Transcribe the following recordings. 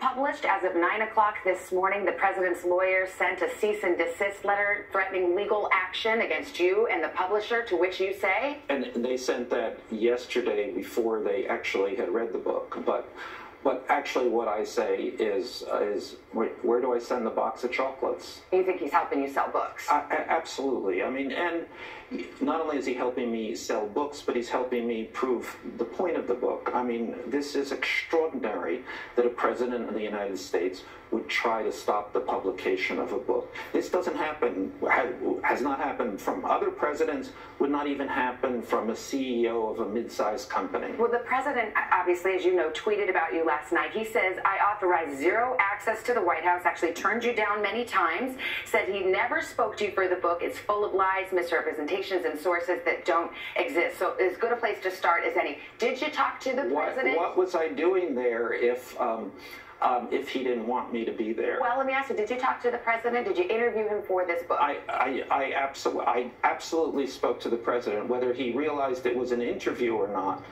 published as of 9 o'clock this morning. The president's lawyers sent a cease and desist letter threatening legal action against you and the publisher, to which you say? And they sent that yesterday before they actually had read the book. But actually what I say is where do I send the box of chocolates? You think he's helping you sell books? Absolutely. I mean, and not only is he helping me sell books, but he's helping me prove the point of the book. I mean, this is extraordinary that a president of the United States would try to stop the publication of a book. This doesn't happen, has not happened from other presidents, would not even happen from a CEO of a mid-sized company. Well, the president, obviously, as you know, tweeted about you last night. He says, I authorized zero access to the White House, actually turned you down many times, said he never spoke to you for the book. It's full of lies, misrepresentations, and sources that don't exist. So as good a place to start as any. Did you talk to the president? What was I doing there if he didn't want me to be there? Well, let me ask you, did you talk to the president? Did you interview him for this book? I absolutely spoke to the president. Whether he realized it was an interview or not,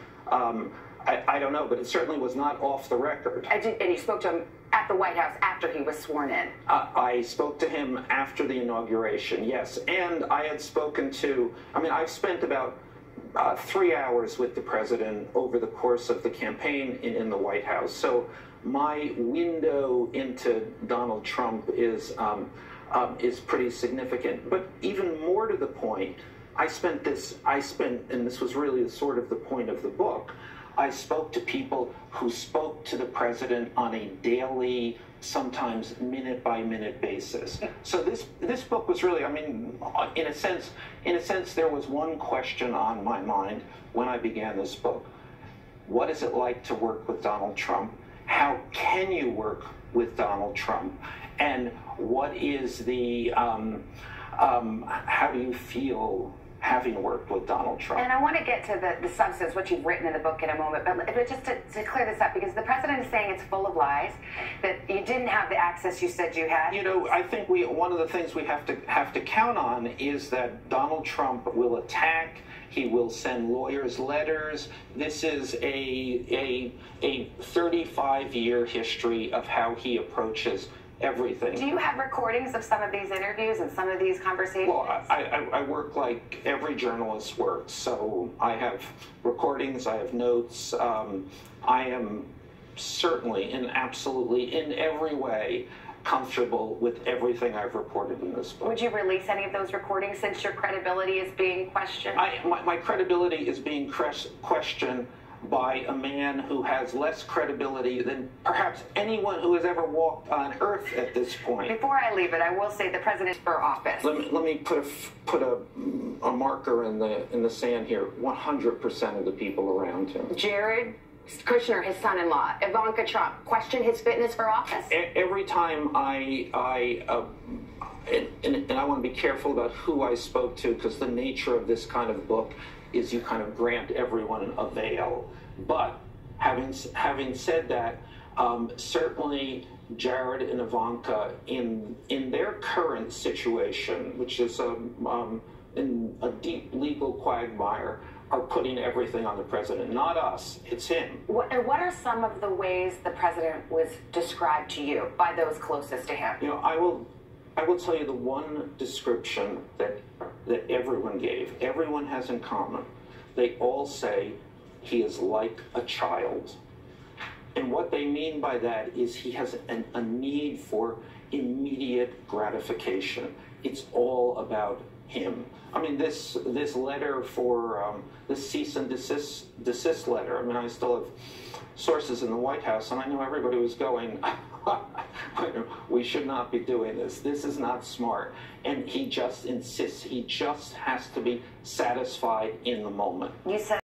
I don't know, but it certainly was not off the record. And you spoke to him at the White House after he was sworn in? I spoke to him after the inauguration, yes. And I had spoken to, I've spent about 3 hours with the president over the course of the campaign in the White House. So my window into Donald Trump is pretty significant. But even more to the point, and this was really sort of the point of the book, I spoke to people who spoke to the president on a daily, sometimes minute-by-minute basis. So this book was really, in a sense, there was one question on my mind when I began this book. What is it like to work with Donald Trump? How can you work with Donald Trump? And what is the, how do you feel having worked with Donald Trump? And I want to get to the substance, what you've written in the book in a moment, but just to clear this up, because the president is saying it's full of lies, that you didn't have the access you said you had. You know, I think one of the things we have to count on is that Donald Trump will attack. He will send lawyers letters. This is a 35-year history of how he approaches everything. Do you have recordings of some of these interviews and some of these conversations? Well, I work like every journalist works, so I have recordings, I have notes. I am certainly and absolutely in every way comfortable with everything I've reported in this book. Would you release any of those recordings since your credibility is being questioned? My credibility is being questioned by a man who has less credibility than perhaps anyone who has ever walked on Earth at this point. Before I leave it, I will say the president for office. Let me put a marker in the sand here. 100% of the people around him. Jared Kushner, his son-in-law, Ivanka Trump, question his fitness for office? Every time and I want to be careful about who I spoke to, because the nature of this kind of book is you kind of grant everyone a veil. But having said that, certainly Jared and Ivanka, in their current situation, which is in a deep legal quagmire, are putting everything on the president. Not us, it's him. What are some of the ways the president was described to you by those closest to him? You know, I will tell you the one description that everyone gave, everyone has in common. They all say he is like a child. And what they mean by that is he has a need for immediate gratification. It's all about him. This letter for this cease and desist letter, I still have sources in the White House, and I know everybody was going, we should not be doing this. This is not smart. And he just insists. He just has to be satisfied in the moment. You said